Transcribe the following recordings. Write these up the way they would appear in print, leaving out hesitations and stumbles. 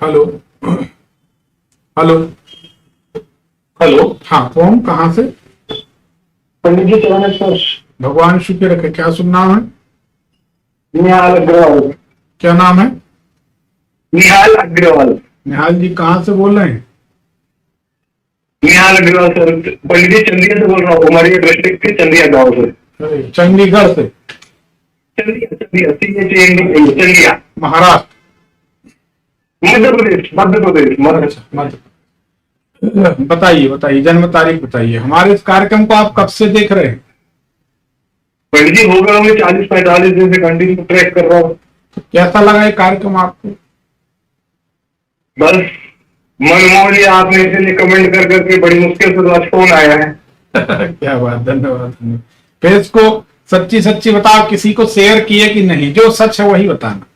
Hello. Hello. Hello. हाँ, कौन, कहाँ से? पंडित जी चरण। भगवान शुक्र रखे। क्या शुभ नाम है? निहाल अग्रवाल। क्या नाम है? निहाल अग्रवाल। निहाल जी, कहाँ से बोल रहे हैं? निहाल अग्रवाल सर, पंडित जी चंदिया से बोल रहा हूँ, हमारी डिस्ट्रिक्ट के चंदिया गांव से। अरे, चंडीगढ़ से? चंदिया चंदिया चंदिया। महाराष्ट्र? मध्य प्रदेश मध्य प्रदेश मध्य। अच्छा, मत बताइए बताइए, जन्म तारीख बताइए। हमारे इस कार्यक्रम को आप कब से देख रहे हैं? पंडित जी हो गए होंगे 40-45 दिन से कंटिन्यू ट्रैक कर रहा हूँ। तो कैसा लगा ये कार्यक्रम आपको? बस मन मोह लिया आपने, इसलिए कमेंट कर करके बड़ी मुश्किल से तो आज फोन आया है। क्या बात, धन्यवाद धन्यवाद। फिर इसको सच्ची सच्ची बताओ, किसी को शेयर किए कि नहीं? जो सच है वही बताना।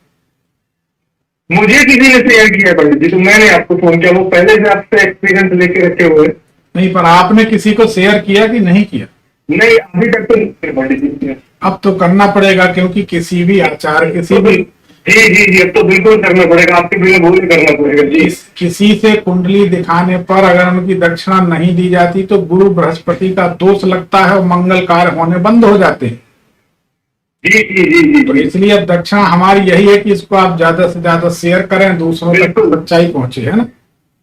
मुझे किसी ने शेयर किया पंडित जी, तो मैंने आपको फोन किया। वो पहले से आपसे एक्सपीरियंस लेके रखे हुए। नहीं, पर आपने किसी को शेयर किया कि नहीं किया? नहीं, अभी तक तो नहीं किया पंडित जी। अब तो करना पड़ेगा, क्योंकि किसी भी आचार, किसी भी जी जी जी, अब तो बिल्कुल करना पड़ेगा, आपके बिना भूल करना पड़ेगा जी। किसी से कुंडली दिखाने पर अगर उनकी दक्षिणा नहीं दी जाती तो गुरु बृहस्पति का दोष लगता है और मंगल कार्य होने बंद हो जाते हैं। जी जी जी जी तो जी। इसलिए अब दक्षिणा हमारी यही है कि इसको आप ज्यादा से ज्यादा शेयर करें, दूसरों तक बिल्कुल सच्चाई पहुंचे, है ना?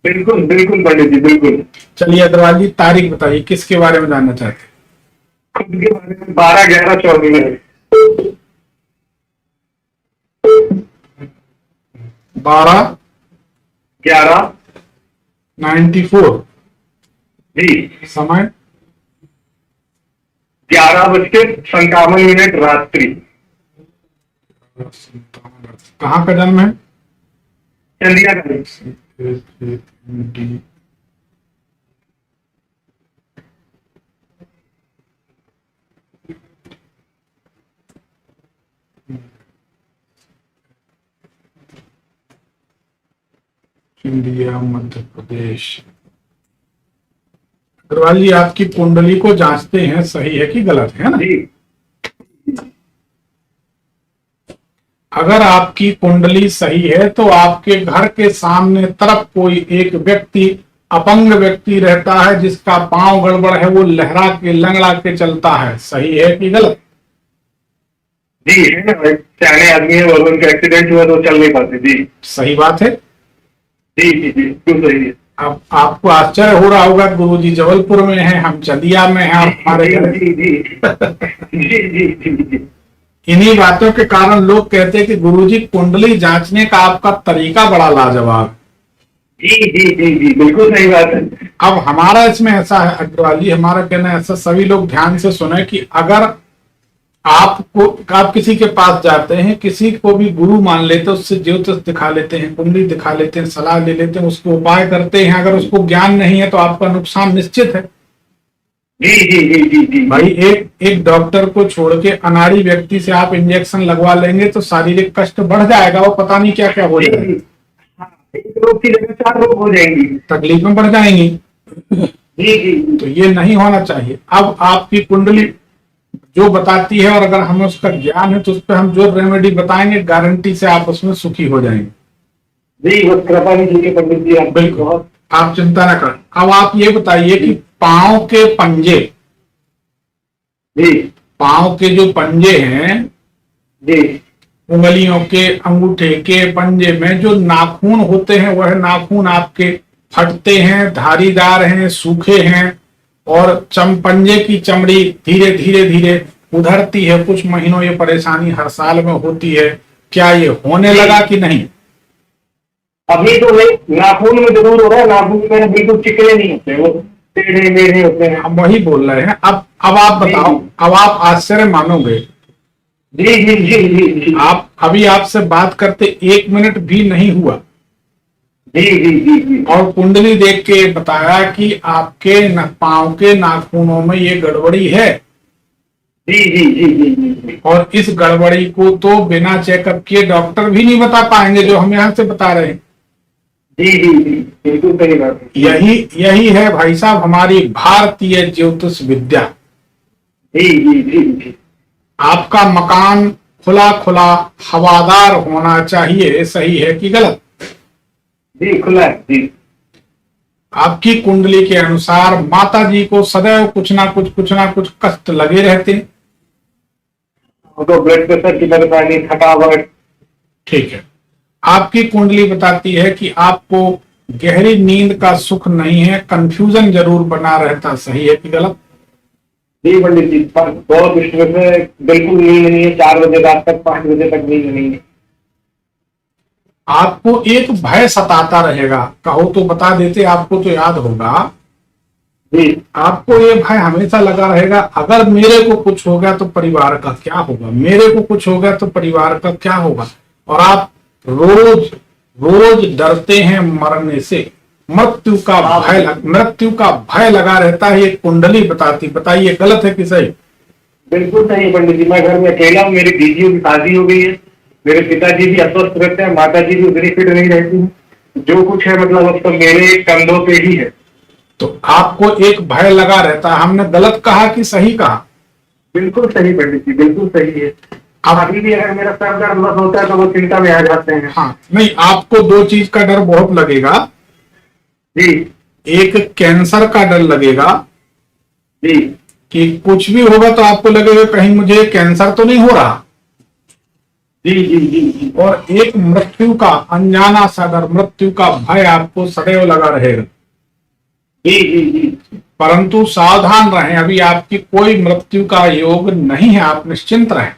बिल्कुल बिल्कुल पंडित जी बिल्कुल। चलिए अग्रवाल जी, तारीख बताइए, किसके बारे में जानना चाहते हैं? खुद के बारे में 12-11-24 में। 11 12/94। जी। समय? 11:57 रात्रि। कहाँ का जन्म है? चंदिया का। इंडिया, मध्य प्रदेश। अग्रवाल जी, आपकी कुंडली को जांचते हैं, सही है कि गलत है ना? जी अगर आपकी कुंडली सही है तो आपके घर के सामने तरफ कोई एक व्यक्ति, अपंग व्यक्ति रहता है, जिसका पांव गड़बड़ है, वो लहरा के लंगड़ा के चलता है। सही है कि गलत? जी है ना, सियाने आदमी है और उनका एक्सीडेंट हुआ तो चल नहीं पाते जी। सही बात है। जी जी जी बिल्कुल सही है। अब आपको आश्चर्य हो रहा होगा, गुरुजी जबलपुर में हैं, हम चंदिया में हैं, और हमारे घर जी जी जी जी जी जी। इन्हीं बातों के कारण लोग कहते हैं कि गुरुजी, कुंडली जांचने का आपका तरीका बड़ा लाजवाब। जी जी जी जी बिल्कुल सही बात है। अब हमारा इसमें ऐसा है अग्रवाल जी, हमारा कहना है ऐसा, सभी लोग ध्यान से सुने कि अगर आप किसी के पास जाते हैं, किसी को भी गुरु मान लेते हैं, उससे ज्योतिष दिखा लेते हैं, कुंडली दिखा लेते हैं, सलाह ले लेते हैं, उसको उपाय करते हैं, अगर उसको ज्ञान नहीं है तो आपका नुकसान निश्चित है। जी जी जी जी जी भाई, एक डॉक्टर को छोड़ के अनाड़ी व्यक्ति से आप इंजेक्शन लगवा लेंगे तो शारीरिक कष्ट बढ़ जाएगा, वो पता नहीं क्या क्या हो जी जाएगा, जी। हाँ, एक रोग की जगह 4 रोग हो जाएंगी। तकलीफें बढ़ जाएंगी। जी जी तो ये नहीं होना चाहिए। अब आपकी कुंडली जो बताती है और अगर हमें उसका ज्ञान है तो उस पर हम जो रेमेडी बताएंगे, गारंटी से आप उसमें सुखी हो जाएंगे। जी, बस कृपा कीजिए पंडित जी, आप बिल्कुल, आप चिंता न करें। अब आप ये बताइए कि पांव के पंजे, जी पांव के जो पंजे हैं, जी उंगलियों के, अंगूठे के पंजे में जो नाखून होते हैं, वह नाखून आपके फटते हैं, धारीदार हैं, सूखे हैं, और पंजे की चमड़ी धीरे धीरे धीरे उधरती है। कुछ महीनों ये परेशानी हर साल में होती है। क्या ये होने लगा कि नहीं? अभी तो नहीं, नाखून में जरूर हो रहा है। नाखून में बिल्कुल चिकने नहीं होते, वो टेढ़े मेढ़े होते हैं। हम वही बोल रहे हैं। अब आप बताओ, अब आप आश्चर्य मानोगे, जी जी जी जी जी आप अभी आपसे बात करते 1 मिनट भी नहीं हुआ जी जी जी जी और कुंडली देख के बताया कि आपके पांव के नाखूनों में ये गड़बड़ी है। जी जी जी जी जी और इस गड़बड़ी को तो बिना चेकअप किए डॉक्टर भी नहीं बता पाएंगे, जो हम यहाँ से बता रहे हैं। जी जी जी बिल्कुल सही बात है। यही है भाई साहब हमारी भारतीय ज्योतिष विद्या। जी जी जी जी आपका मकान खुला खुला हवादार होना चाहिए। सही है कि गलत? जी खुला है जी। आपकी कुंडली के अनुसार माता जी को सदैव कुछ ना कुछ कष्ट लगे रहते हैं। उनको ब्लड प्रेशर की परेशानी, थकावट। ठीक है। आपकी कुंडली बताती है कि आपको गहरी नींद का सुख नहीं है, कंफ्यूजन जरूर बना रहता। सही है कि गलत? जी पंडित जी, पर बहुत स्ट्रेस है, बिल्कुल नींद नहीं है, 4 बजे रात तक, 5 बजे तक नींद नहीं है। आपको एक भय सताता रहेगा, कहो तो बता देते, आपको तो याद होगा। जी आपको ये भय हमेशा लगा रहेगा, अगर मेरे को कुछ हो गया तो परिवार का क्या होगा, मेरे को कुछ हो गया तो परिवार का क्या होगा। और आप रोज रोज डरते हैं मरने से, मृत्यु का भय लगा रहता है। ये कुंडली बताती। बताइए गलत है कि सही? बिल्कुल सही है पंडित जी। मैं घर में अकेला हूँ, मेरी दीदियों की शादी हो गई है, मेरे पिताजी भी अस्वस्थ रहते हैं, माता जी भी उतनी फिट नहीं रहती है। जो कुछ है मतलब अब तो मेरे कंधों पे ही है। तो आपको एक भय लगा रहता है। हमने गलत कहा कि सही कहा? बिल्कुल सही पंडित जी, बिल्कुल सही है। अब अभी भी अगर मेरा सर दर्द बस होता है तो वो चिंता में आ जाते हैं। हाँ, नहीं, आपको दो चीज का डर बहुत लगेगा। जी एक कैंसर का डर लगेगा जी कि कुछ भी होगा तो आपको लगेगा कहीं मुझे कैंसर तो नहीं हो रहा। जी जी जी जी और एक मृत्यु का अनजाना सा डर, मृत्यु का भय आपको सदैव लगा रहेगा। जी जी जी परंतु सावधान रहें, अभी आपकी कोई मृत्यु का योग नहीं है, आप निश्चिंत रहें।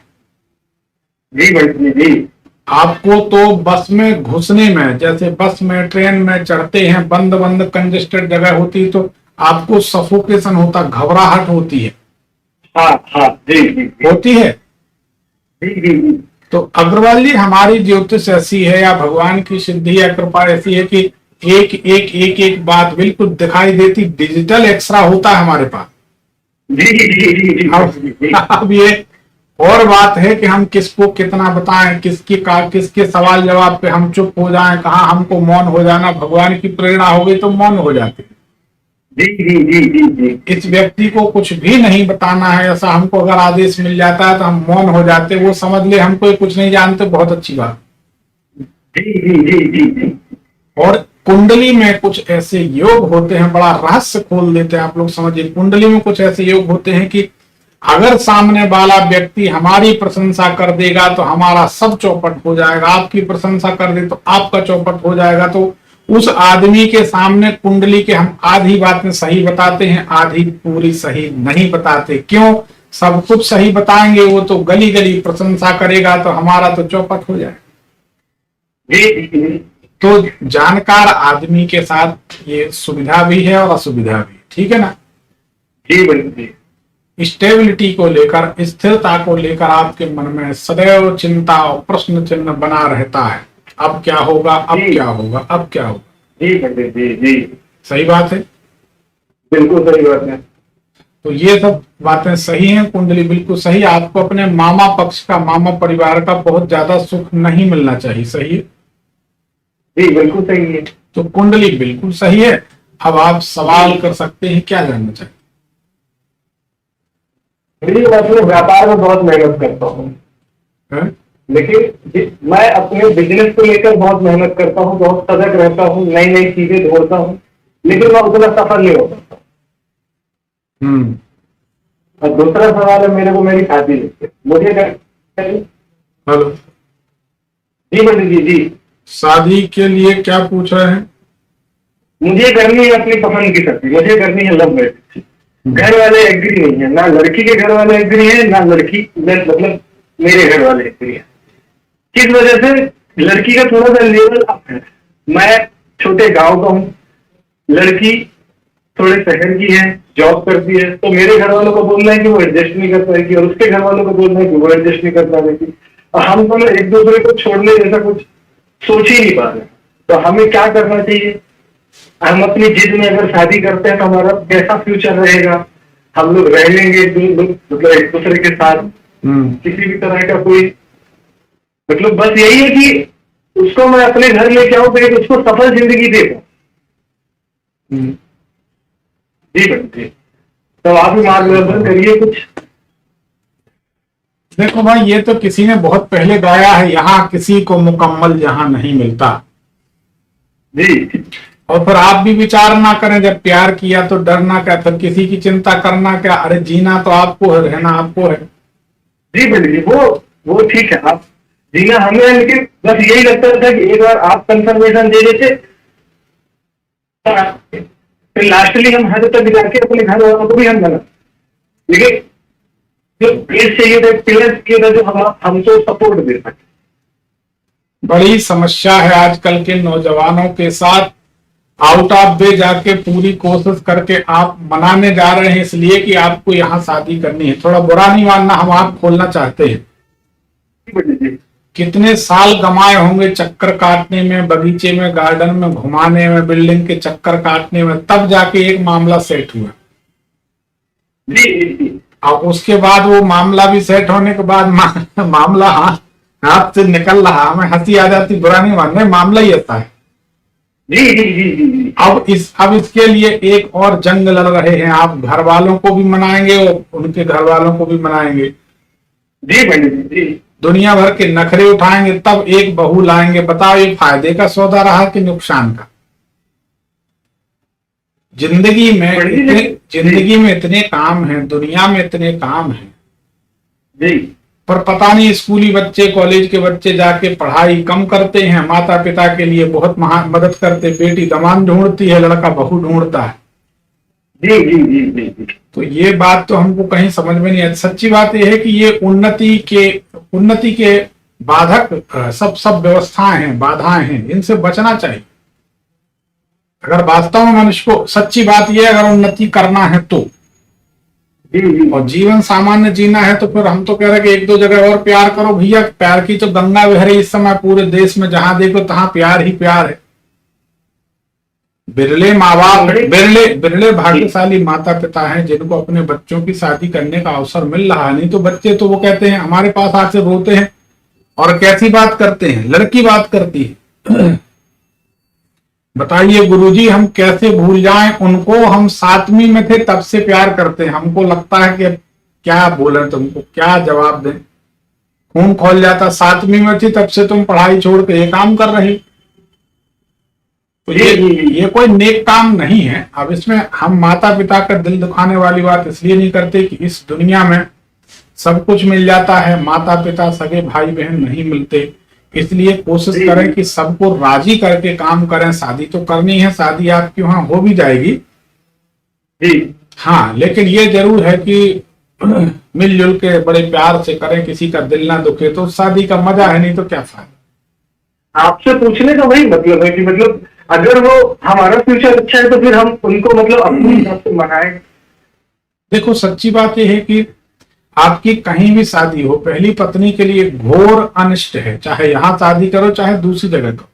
जी पंडित जी। आपको तो बस में घुसने में, जैसे बस में ट्रेन में चढ़ते हैं, बंद बंद कंजेस्टेड जगह होती है तो आपको सफोकेशन होता, घबराहट होती है। हाँ हाँ जी जी जी होती है। जी जी जी। तो अग्रवाल जी, हमारी ज्योतिष ऐसी है या भगवान की सिद्धि या कृपा ऐसी है कि एक बात बिल्कुल दिखाई देती, डिजिटल एक्सरा होता है हमारे पास। जी जी जी जी जी जी। अब ये और बात है कि हम किसको कितना बताएं, किसके सवाल जवाब पे हम चुप हो जाएं, कहाँ हमको मौन हो जाना। भगवान की प्रेरणा हो गई तो मौन हो जाते हैं। जी जी जी जी जी। इस व्यक्ति को कुछ भी नहीं बताना है, ऐसा हमको अगर आदेश मिल जाता है तो हम मौन हो जाते, वो समझ ले हमको ये कुछ नहीं जानते, बहुत अच्छी बात। जी जी जी जी जी। और कुंडली में कुछ ऐसे योग होते हैं, बड़ा रहस्य खोल देते हैं। आप लोग समझिए, कुंडली में कुछ ऐसे योग होते हैं कि अगर सामने वाला व्यक्ति हमारी प्रशंसा कर देगा तो हमारा सब चौपट हो जाएगा, आपकी प्रशंसा कर दे तो आपका चौपट हो जाएगा। तो उस आदमी के सामने कुंडली के हम आधी बातें सही बताते हैं, आधी पूरी सही नहीं बताते। क्यों? सब कुछ सही बताएंगे वो तो गली गली प्रशंसा करेगा तो हमारा तो चौपट हो जाएगा। जी जी तो जानकार आदमी के साथ ये सुविधा भी है और असुविधा भी है, ठीक है ना? जी पंडित जी। स्टेबिलिटी को लेकर, स्थिरता को लेकर आपके मन में सदैव चिंता और प्रश्न चिन्ह बना रहता है। अब क्या होगा, अब क्या होगा, अब क्या होगा। जी पंडित जी जी। सही बात है। बिल्कुल सही बात है। तो ये सब बातें सही हैं, कुंडली बिल्कुल सही। आपको अपने मामा पक्ष का, मामा परिवार का बहुत ज्यादा सुख नहीं मिलना चाहिए। सही है? जी बिल्कुल सही है। तो कुंडली बिल्कुल सही है। अब आप सवाल कर सकते हैं, क्या जानना चाहिए? मेरी मैं अपने व्यापार में बहुत मेहनत करता हूँ, है? लेकिन मैं अपने बिजनेस को लेकर बहुत मेहनत करता हूँ, बहुत सजग रहता हूँ, नई नई चीजें ढूंढता हूँ, लेकिन मैं उतना सफल नहीं हो पाता। और दूसरा सवाल है मेरे को, मेरी शादी है, मुझे हेलो जी पंडित जी जी। शादी के लिए क्या पूछ रहे हैं? मुझे करनी है अपनी पसंद की शादी, मुझे करनी है लव मैरिज। घर वाले एग्री नहीं है, ना लड़की के घर वाले एग्री है, ना लड़की मतलब मेरे घर वाले एग्री है। किस वजह से? लड़की का थोड़ा सा लेवल अप है, मैं छोटे गांव का हूँ, लड़की थोड़े शहर की है, जॉब करती है, तो मेरे घर वालों को बोलना है कि वो एडजस्ट नहीं कर पाएगी और उसके घर वालों को बोलना है कि वो एडजस्ट नहीं कर पाएगी। और हम दोनों एक दूसरे को छोड़ने जैसा कुछ सोच ही नहीं पा रहे। तो हमें क्या करना चाहिए? हम अपनी जिद में अगर शादी करते हैं तो हमारा कैसा फ्यूचर रहेगा? हम लोग रह लेंगे मतलब एक दूसरे के साथ, किसी भी तरह का कोई मतलब बस यही है कि उसको मैं अपने घर लेके आऊं तो एक उसको सफल जिंदगी दे पाऊं। जी बच्चे, तो आप ही मार्गदर्शन करिए कुछ। देखो भाई, ये तो किसी ने बहुत पहले गाया है, यहाँ किसी को मुकम्मल जहां नहीं मिलता। जी और फिर आप भी विचार ना करें, जब प्यार किया तो डरना क्या, फिर किसी की चिंता करना क्या, अरे जीना तो आपको है, रहना आपको है। जी पंडित जी, वो ठीक है, आप जीना हमें है, लेकिन बस यही लगता था कि एक बार आप कंफर्मेशन दे देते, फिर लास्टली हम हद तक जाके अपने घर वालों को भी हम मना, लेकिन जो बेस चाहिए था, पिलर चाहिए था, जो हम हमको सपोर्ट दे सके। बड़ी समस्या है आजकल के नौजवानों के साथ। आउट ऑफ वे जाके पूरी कोशिश करके आप मनाने जा रहे हैं इसलिए कि आपको यहाँ शादी करनी है। थोड़ा बुरा नहीं मानना, हम आप खोलना चाहते हैं। जी कितने साल गंवाए होंगे चक्कर काटने में, बगीचे में, गार्डन में घुमाने में, बिल्डिंग के चक्कर काटने में, तब जाके एक मामला सेट हुआ। जी जी और उसके बाद वो मामला भी सेट होने के बाद मामला हाथ से निकल रहा, हमें हंसी आ जाती, बुरा नहीं मान रहे, मामला ही ऐसा है। जी जी जी जी जी। अब इसके लिए एक और जंग लड़ रहे हैं। आप घर वालों को भी मनाएंगे और उनके घर वालों को भी मनाएंगे। जी पंडित जी, दुनिया भर के नखरे उठाएंगे, तब एक बहू लाएंगे। बताओ ये फायदे का सौदा रहा कि नुकसान का? जिंदगी में इतने काम हैं, दुनिया में इतने काम हैं जी, पर पता नहीं स्कूली बच्चे, कॉलेज के बच्चे जाके पढ़ाई कम करते हैं, माता पिता के लिए बहुत मदद करते। बेटी दामाद ढूंढती है, लड़का बहू ढूंढता है। जी जी जी जी जी। तो ये बात तो हमको कहीं समझ में नहीं आती। सच्ची बात यह है कि ये उन्नति के बाधक सब व्यवस्थाएं हैं, बाधाएं हैं, इनसे बचना चाहिए। अगर वास्तव में मनुष्य को, सच्ची बात यह, अगर उन्नति करना है तो, जी जी, और जीवन सामान्य जीना है तो फिर हम तो कह रहे हैं कि एक दो जगह और प्यार करो भैया। प्यार की तो गंगा बह रही इस समय पूरे देश में, जहां देखो तहां प्यार ही प्यार है। बिरले माँ बाप, बिरले भाग्यशाली माता पिता हैं जिनको अपने बच्चों की शादी करने का अवसर मिल रहा है। नहीं तो बच्चे तो वो कहते हैं, हमारे पास आके रोते हैं और कैसी बात करते हैं, लड़की बात करती है। बताइए गुरुजी, हम कैसे भूल जाएं उनको? हम 7वीं में थे तब से प्यार करते हैं। हमको लगता है कि क्या बोले, तुमको क्या जवाब दें, खून खोल जाता। 7वीं में थी तब से तुम पढ़ाई छोड़ के ये काम कर रही। तो ये कोई नेक काम नहीं है। अब इसमें हम माता पिता का दिल दुखाने वाली बात इसलिए नहीं करते कि इस दुनिया में सब कुछ मिल जाता है, माता पिता, सगे भाई बहन नहीं मिलते। इसलिए कोशिश करें कि सबको राजी करके काम करें। शादी तो करनी है, शादी आपकी वहां हो भी जाएगी जी हाँ, लेकिन ये जरूर है कि मिलजुल के बड़े प्यार से करें, किसी का दिल ना दुखे, तो शादी का मजा है। नहीं तो क्या फायदा। आपसे पूछने का वही मतलब है कि मतलब अगर वो हमारा फ्यूचर अच्छा है तो फिर हम उनको मतलब अपने हिसाब से मनाएं। देखो सच्ची बात यह है कि आपकी कहीं भी शादी हो, पहली पत्नी के लिए घोर अनिष्ट है। चाहे यहाँ शादी करो चाहे दूसरी जगह करो।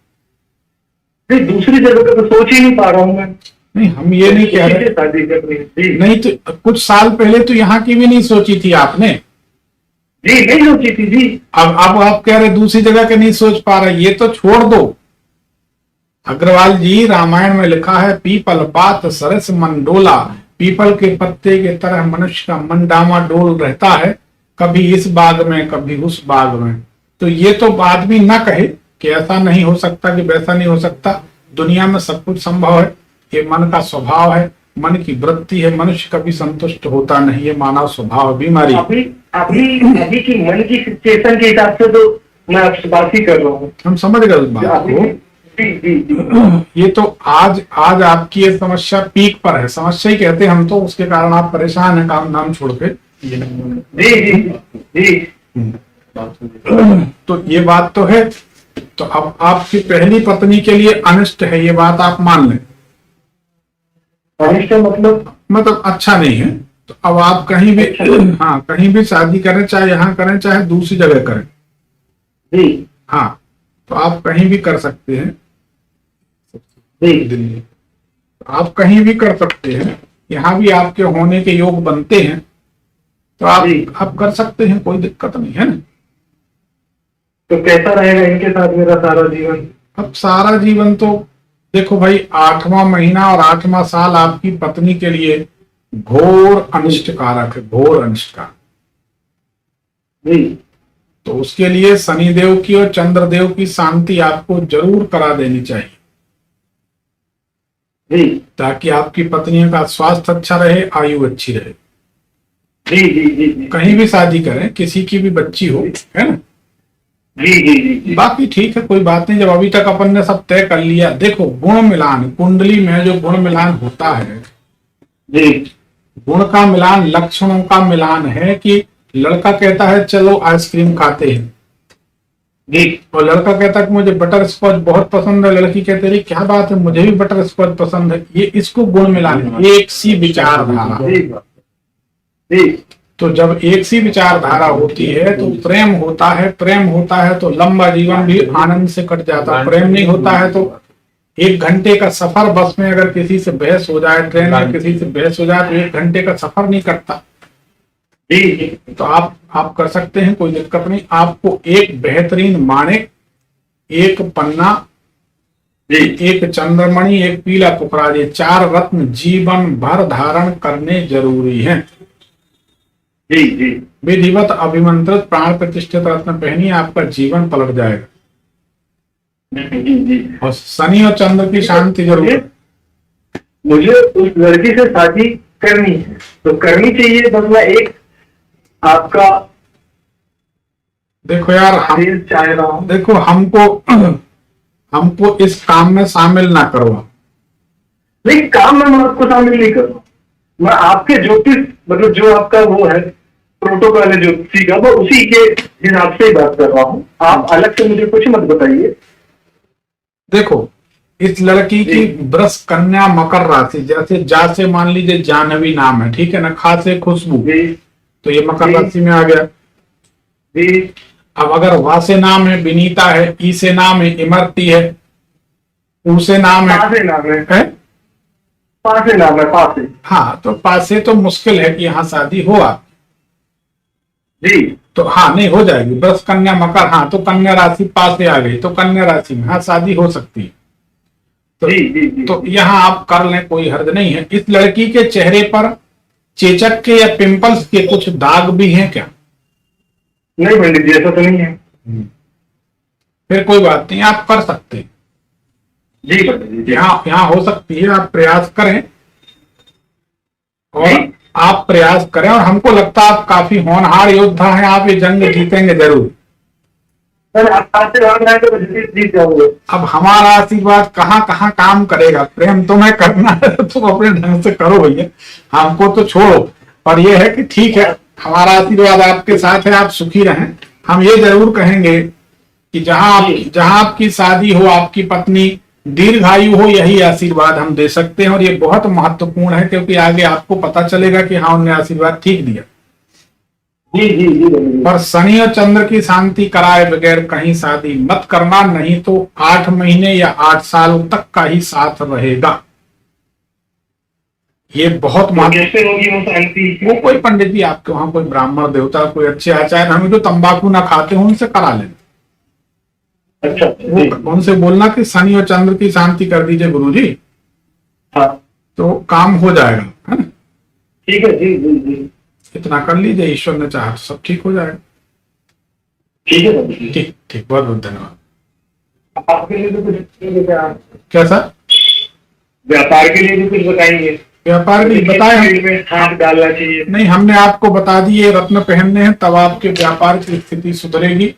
नहीं, दूसरी जगह का तो सोच ही नहीं पा रहा हूँ मैं। नहीं, हम ये नहीं कह रहे शादी करनी जी। नहीं, तो कुछ साल पहले तो यहाँ की भी नहीं सोची थी आपने। जी नहीं सोची थी जी। अब आप कह रहे दूसरी जगह के नहीं सोच पा रहे, ये तो छोड़ दो। अग्रवाल जी, रामायण में लिखा है, पीपल पात सरस मन डोला। पीपल के पत्ते के तरह मनुष्य का मन डामाडोल रहता है, कभी इस बाग में कभी उस बाग में। तो ये तो आदमी ना कहे कि ऐसा नहीं हो सकता, कि वैसा नहीं हो सकता। दुनिया में सब कुछ संभव है। ये मन का स्वभाव है, मन की वृत्ति है। मनुष्य कभी संतुष्ट होता नहीं है, मानव स्वभाव बीमारी। अभी की मन की सिचुएशन के हिसाब से तो मैं आपसे बात ही कर रहा हूँ। हम समझ गए उस बात को। ये तो आज आपकी ये समस्या पीक पर है, समस्या ही कहते हैं हम तो। उसके कारण आप परेशान हैं, काम धाम छोड़ के। जी जी जी। तो ये बात तो है। तो अब आपकी पहली पत्नी के लिए अनिष्ट है, ये बात आप मान लें। अनिष्ट मतलब अच्छा नहीं है। तो अब आप कहीं भी हाँ, कहीं भी शादी करें, चाहे यहाँ करें चाहे दूसरी जगह करें जी हाँ, तो आप कहीं भी कर सकते हैं। दिल्ली आप कहीं भी कर सकते हैं, यहाँ भी आपके होने के योग बनते हैं, तो आप कर सकते हैं, कोई दिक्कत नहीं है ना। तो कैसा रहेगा इनके साथ मेरा सारा जीवन? अब सारा जीवन तो देखो भाई, 8वां महीना और 8वां साल आपकी पत्नी के लिए घोर अनिष्टकारक है, घोर अनिष्टकारक जी। तो उसके लिए शनिदेव की और चंद्रदेव की शांति आपको जरूर करा देनी चाहिए। जी ताकि आपकी पत्नियों का स्वास्थ्य अच्छा रहे, आयु अच्छी रहे। जी जी जी जी कहीं भी शादी करें, किसी की भी बच्ची हो, है ना। जी जी जी जी बाकी ठीक है, कोई बात नहीं। जब अभी तक अपन ने सब तय कर लिया, देखो गुण मिलान, कुंडली में जो गुण मिलान होता है, जी गुण का मिलान, लक्षणों का मिलान है कि लड़का कहता है चलो आइसक्रीम खाते हैं, जी और लड़का कहता है कि मुझे बटर स्कॉच बहुत पसंद है, लड़की कहती है क्या बात है, मुझे भी बटर स्कॉच पसंद है। ये इसको गुण मिलान है, एक सी विचारधारा। जी जी तो जब एक सी विचारधारा होती है तो प्रेम होता है, प्रेम होता है तो लंबा जीवन भी आनंद से कट जाता है। प्रेम नहीं होता है तो 1 घंटे का सफर बस में अगर किसी से बहस हो जाए, ट्रेन में किसी से बहस हो जाए, तो 1 घंटे का सफर नहीं कटता। जी जी तो आप कर सकते हैं, कोई दिक्कत नहीं। आपको एक बेहतरीन माणिक, एक पन्ना, जी एक चंद्रमणि, एक पीला पुखराज, ये 4 रत्न जीवन भर धारण करने जरूरी हैं। जी जी विधिवत अभिमंत्रित प्राण प्रतिष्ठित रत्न पहनिए, आपका जीवन पलट जाएगा। जी जी और शनि और चंद्र की शांति जरूर है। मुझे उस लड़की से शादी करनी है, तो करनी चाहिए, बस मैं एक आपका देखो यार, आदेश चाह रहा हूँ। देखो हमको इस काम में शामिल ना करवा। नहीं, काम में मैं आपको शामिल नहीं कर रहा हूँ। मैं आपके ज्योतिष, मतलब जो आपका वो है प्रोटोकॉल है ज्योतिषी का, वो उसी के हिसाब से ही बात कर रहा हूँ। आप अलग से मुझे कुछ मत बताइए। देखो, इस लड़की की वृष कन्या मकर राशि, जैसे जा से मान लीजिए जानवी नाम है, ठीक है ना, खा से खुशबू, जी तो ये मकर जी। राशि में आ गया। जी अब अगर वा से नाम है विनीता है, ई से नाम है इमरती है, ऊ से नाम है, पासे नाम है, है? पासे नाम है, पासे। हाँ, तो पासे तो मुश्किल है कि यहाँ शादी हो आप। जी तो हाँ, नहीं हो जाएगी। वृष कन्या मकर, हाँ, तो कन्या राशि पासे आ गई, तो कन्या राशि में हाँ शादी हो सकती है। तो, जी जी जी तो यहाँ आप कर लें, कोई हर्ज नहीं है। इस लड़की के चेहरे पर चेचक के या पिंपल्स के कुछ दाग भी हैं क्या? नहीं पंडित जी, ऐसा तो नहीं है। फिर कोई बात नहीं, आप कर सकते हैं। जी पंडित जी, जी यहाँ हो सकती है, आप प्रयास करें, और जी। आप प्रयास करें, और हमको लगता है आप काफी होनहार योद्धा हैं, आप ये जंग जीतेंगे जरूर। सर, आप आशीर्वाद रहे तो जीत जाओगे। अब हमारा आशीर्वाद कहाँ कहाँ काम करेगा, प्रेम तुम्हें करना है तो अपने ढंग से करो भैया, हमको तो छोड़ो। पर यह है कि ठीक है, हमारा आशीर्वाद आपके साथ है, आप सुखी रहें। हम ये जरूर कहेंगे कि जहां आपकी शादी हो, आपकी पत्नी दीर्घायु हो, यही आशीर्वाद हम दे सकते हैं। और ये बहुत महत्वपूर्ण है, क्योंकि आगे आपको पता चलेगा कि हाँ, उन्होंने आशीर्वाद ठीक दिया। जी जी जी पंडित पर शनि और चंद्र की शांति कराए बगैर कहीं शादी मत करना, नहीं तो 8 महीने या 8 साल तक का ही साथ रहेगा। ये बहुत जी। महत्व। कैसे होगी वो शांति? वो कोई पंडित जी आपके वहां कोई ब्राह्मण देवता, कोई अच्छे आचार्य, हम जो तंबाकू ना खाते हो उनसे करा लेना। अच्छा जी। उनसे बोलना कि शनि और चंद्र की शांति कर दीजिए गुरुजी, हाँ तो काम हो जाएगा, है ना। ठीक है जी जी जी। इतना कर लीजिए, ईश्वर ने चाहा तो सब ठीक हो जाएगा। ठीक है पंडित जी। ठीक ठीक, बहुत बहुत धन्यवाद। आपके लिए तो कुछ कैसा व्यापार के लिए भी कुछ बताएंगे? व्यापार भी बताए हम? में हाथ डालना चाहिए? नहीं, हमने आपको बता दिए रत्न पहनने हैं, तब आपके व्यापार की स्थिति सुधरेगी,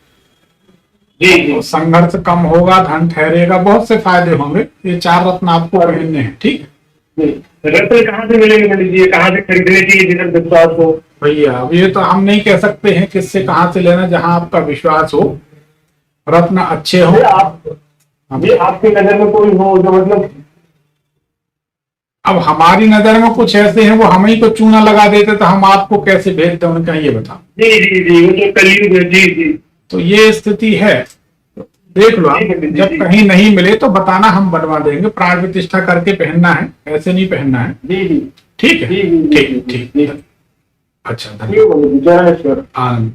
जी जी और संघर्ष कम होगा, धन ठहरेगा, बहुत से फायदे होंगे। ये 4 रत्न आपको पहनने हैं, ठीक है जी। रत्न कहाँ से मिलेंगे पंडित जी? कहाँ से खरीदने चाहिए जिधर विश्वास हो? भैया। अब ये तो हम नहीं कह सकते हैं किससे कहाँ से लेना, जहां आपका विश्वास हो, रत्न अच्छे हो। ये आपकी नजर में कोई हो जो मतलब? अब हमारी नजर में कुछ ऐसे हैं, वो हम ही को चूना लगा देते, तो हम आपको कैसे भेजते, उनका ये बताओ। जी जी जी, वो जो कलयुग है। जी जी तो ये स्थिति है, देख लो आप। जब कहीं नहीं मिले तो बताना, हम बनवा देंगे। प्राण प्रतिष्ठा करके पहनना है, ऐसे नहीं पहनना है। जी जी। ठीक है, जी जी ठीक ठीक। अच्छा, धन्यवाद। जय श्री आनंद।